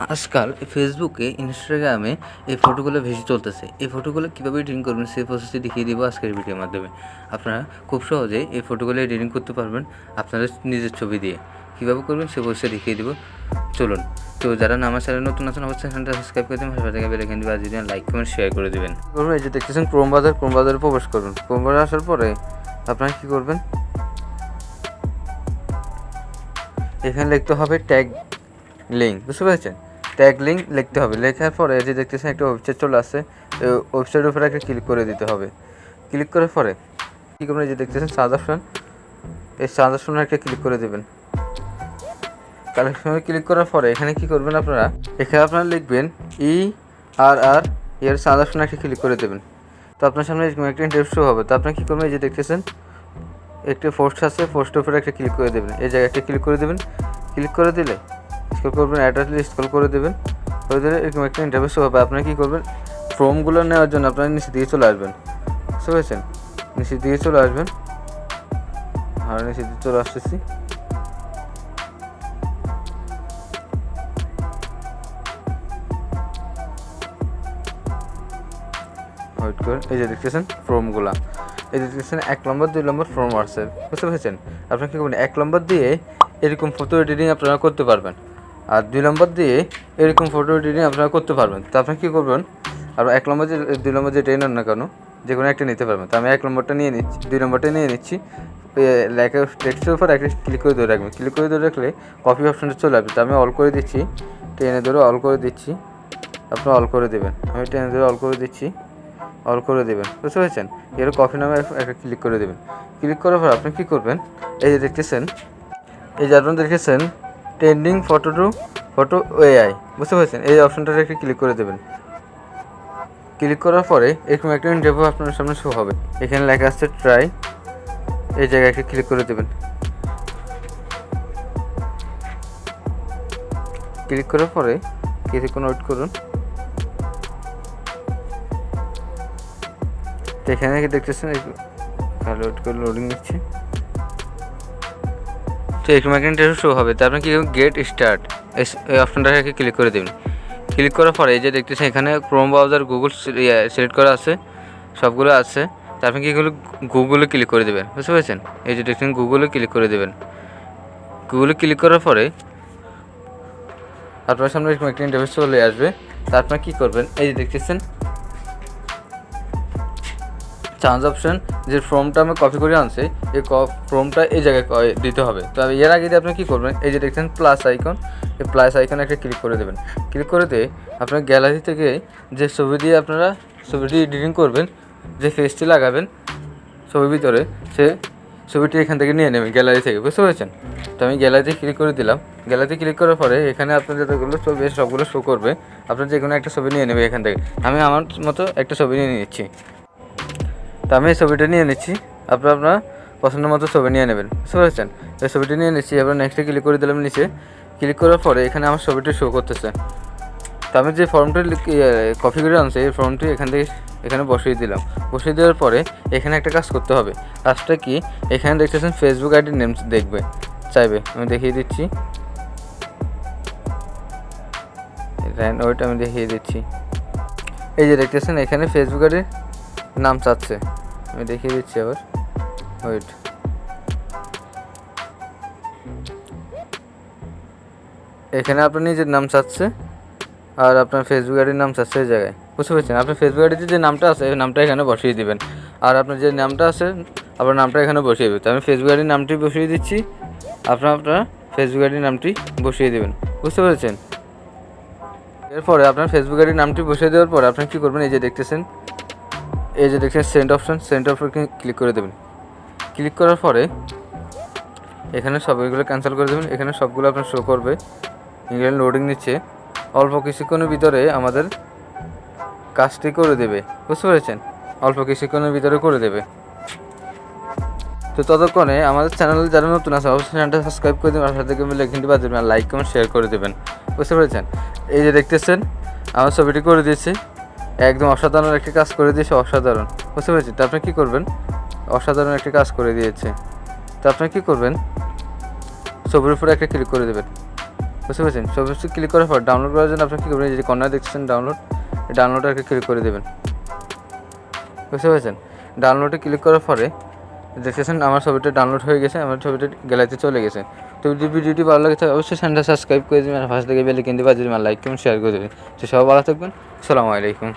আজকাল ফেসবুকে, ইনস্টাগ্রামে এই ফটোগুলো ভেসে চলতেছে। এই ফটোগুলো কীভাবে এডিটিং করবেন সেই প্রসেসটি দেখিয়ে দিব আজকের ভিডিওর মাধ্যমে। আপনারা খুব সহজেই এই ফটোগুলো এডিটিং করতে পারবেন আপনাদের নিজের ছবি দিয়ে। কীভাবে করবেন সে প্রসেসে দেখিয়ে দিব, চলুন। তো যারা আমার চ্যানেলে নতুন আছেন অবশ্যই চ্যানেলটা সাবস্ক্রাইব করে দেবেন, ভালো থেকে বেল আইকন দিবেন, আর যদি লাইক কমেন্ট শেয়ার করে দেবেন। করবেন এই যে দেখতেছেন ক্রোম বাজারে প্রবেশ করবেন। ক্রোম বাজারে আসার পরে আপনারা কী করবেন, এখানে লিখতে হবে ট্যাগ লিঙ্ক, বুঝতে পেরেছেন? ট্যাগ লিঙ্ক লিখতে হবে। লেখার পরে যে দেখতেছেন একটা ওয়েবসাইট চলে আসছে, এই ওয়েবসাইটের উপরে একটা ক্লিক করে দিতে হবে। ক্লিক করার পরে কী করবেন, যে দেখতেছেন সার্চ অপশন, এই সার্চ অপশনে একটা ক্লিক করে দেবেন। কালেকশনে ক্লিক করার পরে এখানে কী করবেন, এখানে আপনারা লিখবেন ERR, এর সার্চ অপশনে একটা ক্লিক করে দেবেন। তো আপনার সামনে একটা ইন্টারভিউ শো হবে। তো আপনি কী করবেন, এই যে দেখতেছেন একটা পোস্ট আছে, পোস্টের উপরে একটা ক্লিক করে দেবেন। এই জায়গায় একটা ক্লিক করে দেবেন। ক্লিক করে দিলে স্ক্রল করবেন, অ্যাড্রেস স্ক্রল করে দেবেন। করে দিলে এরকম একটা ইন্টারভিউ শো হবে। আপনারা কী করবেন, ফর্মগুলো নেওয়ার জন্য আপনারা নিচে দিয়ে চলে আসবেন, বুঝতে পেরেছেন? নিচে দিয়ে চলে আসবেন, আর নিচে দিয়ে চলে আসতেছি। ওয়েট করেন, এই যে দেখতেছেন ফর্মগুলা, এই যে দেখতেছেন 1 নম্বর 2 নম্বর ফর্ম আছে, বুঝতে পেরেছেন? আপনারা কী করবেন, 1 নম্বর দিয়ে এরকম ফটো এডিটিং আপনারা করতে পারবেন, আর 2 নম্বর দিয়ে এরকম ফটো এডিটিং আপনারা করতে পারবেন। তো আপনারা কী করবেন, আর 1 নম্বর 2 নম্বর যেটাই নেন না কেন, যে কোনো একটা নিতে পারবেন। তো আমি 1 নম্বরটা নিয়ে নিচ্ছি, 2 নম্বরটা নিয়ে নিচ্ছি। লেখা টেক্সটের উপর একটা ক্লিক করে ধরে রাখবেন। ক্লিক করে ধরে রাখলে কপি অপশনটা চলে আসবে। তো আমি অল করে দিচ্ছি, টেনে ধরে অল করে দিচ্ছি, আপনারা অল করে দেবেন। আমি টেনে ধরে অল করে দিচ্ছি, অল করে দেবেন, বুঝতে পেরেছেন? এর কপি নামে একটা ক্লিক করে দেবেন। ক্লিক করার পর আপনি কী করবেন, এই যে দেখতেছেন, এই যে আপনারা দেখেছেন ট্রেন্ডিং ফটো AI, বুঝতে পেরেছেন? এই অপশনটাতে একটা ক্লিক করে দেবেন। ক্লিক করার পরে এরকম একটা ইন্টারভিউ আপনার সামনে শো হবে। এখানে লেখা আছে ট্রাই, এই জায়গায় একটা ক্লিক করে দেবেন। ক্লিক করার পরে কিছুক্ষণ ওয়েট করুন। তো এখানে দেখতেছেন তাহলে ওয়েট করে লোডিং নিচ্ছে। তো এরকম একটা ইন্টারভিউ শো হবে। তো আপনি কী গেট স্টার্ট এই অপশনটাকে ক্লিক করে দেবেন। ক্লিক করার পরে এই যে দেখতেছেন এখানে ক্রোম ব্রাউজার, গুগল সিলেক্ট করা আছে, সবগুলো আছে। তো আপনি কী গুগলে ক্লিক করে দেবেন, বুঝতে পেরেছেন? এই যে দেখছেন গুগলে ক্লিক করে দেবেন। গুগলে ক্লিক করার পরে আপনার সামনে এরকম একটা ইন্টারভিউ চলে আসবে। তা আপনারা কী করবেন, এই যে দেখতেছেন চার্জ অপশন, যে ফর্মটা আমি কপি করে আনছি, এই ফর্মটা এই জায়গায় দিতে হবে। তো এর আগে দিয়ে আপনি কী করবেন, এই যে দেখছেন প্লাস আইকন, এই প্লাস আইকনে একটা ক্লিক করে দেবেন। ক্লিক করে দিয়ে আপনার গ্যালারি থেকে যে ছবি দিয়ে আপনারা ছবিটি এডিটিং করবেন, যে ফেসটি লাগাবেন ছবির ভিতরে, সে ছবিটি এখান থেকে নিয়ে নেবেন গ্যালারি থেকে, বুঝতে পেরেছেন? তো আমি গ্যালারিতে ক্লিক করে দিলাম। গ্যালারিতে ক্লিক করার পরে এখানে আপনার যতগুলো ছবি সবগুলো শো করবে। আপনার যে কোনো একটা ছবি নিয়ে নেবে এখান থেকে। আমি আমার মতো একটা ছবি নিয়ে নিচ্ছি। তো আমি এই ছবিটা নিয়ে নিচ্ছি, আপনার পছন্দ মতো ছবি নিয়ে নেবেন, বুঝতে পেরেছেন? এই ছবিটি নিয়ে নিচ্ছি। এবার নেক্সটে ক্লিক করে দিলাম নিচে। ক্লিক করার পরে এখানে আমার ছবিটি শো করতেছে। তো আমি যে ফর্মটি কপি করে আনছি, এই ফর্মটি এখানে বসিয়ে দিলাম। বসিয়ে দেওয়ার পরে এখানে একটা কাজ করতে হবে। কাজটা কি, এখানে দেখতেছেন ফেসবুক আইডি নেম চাইবে, আমি দেখিয়ে দিচ্ছি। ওইটা আমি দেখিয়ে দিচ্ছি। এই যে দেখতেছেন এখানে ফেসবুক আইডির নাম চাচ্ছে, আমি দেখিয়ে দিচ্ছি আবার, ওয়েট। এখানে আপনার নিজের নাম চাচ্ছে আর আপনার ফেসবুক আইডির নাম চাচ্ছে এই জায়গায়, বুঝতে পেরেছেন? আপনার ফেসবুক আইডিতে যে নামটা আছে ওই নামটা এখানে বসিয়ে দিবেন, আর আপনার যে নামটা আছে আপনার নামটা এখানে বসিয়ে দেবেন। তো আমি ফেসবুক আইডির নামটি বসিয়ে দিচ্ছি, আপনার ফেসবুক আইডির নামটি বসিয়ে দেবেন, বুঝতে পেরেছেন? এরপরে আপনার ফেসবুক আইডির নামটি বসিয়ে দেওয়ার পরে আপনি কী করবেন, এই যে দেখতেছেন সেন্ড অপশন ক্লিক করে দেবেন। ক্লিক করার পরে এখানে সবগুলো ক্যান্সেল করে দেবেন। এখানে সবগুলো আপনার শো করবে। এখানে লোডিং নিচ্ছে, অল্প কিছুক্ষণের ভিতরে আমাদের কাজটি করে দেবে, বুঝতে পেরেছেন? অল্প কিছুক্ষণের ভিতরে করে দেবে। তো ততক্ষণে আমাদের চ্যানেলে যারা নতুন আছে অবশ্যই চ্যানেলটা সাবস্ক্রাইব করে দেবেন, আর সাথে লিখে বাজবেন, আর লাইক কমেন্ট শেয়ার করে দেবেন, বুঝতে পেরেছেন? এই যে দেখতেছেন আমার ছবিটি করে দিয়েছি, একদম অসাধারণ একটি কাজ করে দিয়েছে, অসাধারণ, বুঝতে পেরেছি? তো আপনি কী করবেন, অসাধারণ একটি কাজ করে দিয়েছে। তো আপনি কী করবেন, ছবির উপরে একটা ক্লিক করে দেবেন। বুঝতে পেরেছেন? সবকিছু ক্লিক করার পর ডাউনলোড করার জন্য আপনার কী করবেন, এই যে কর্নার দেখছেন ডাউনলোড, এই ডাউনলোডে আর কি ক্লিক করে দেবেন। বুঝতে পেরেছেন? ডাউনলোডে ক্লিক করার পরে দেখতেছেন আমার ছবিটা ডাউনলোড হয়ে গেছে, আমার ছবিটা গ্যালারিতে চলে গেছে। তো যদি ভিডিওটি ভালো লাগে তাহলে অবশ্যই চ্যানেলটা সাবস্ক্রাইব করে দেবেন, আর পাশে থেকে বেল আইকন দিবা, যদি লাইক কমেন্ট শেয়ার করে দেবেন। তো সবাই ভালো থাকবেন। আসসালামু আলাইকুম।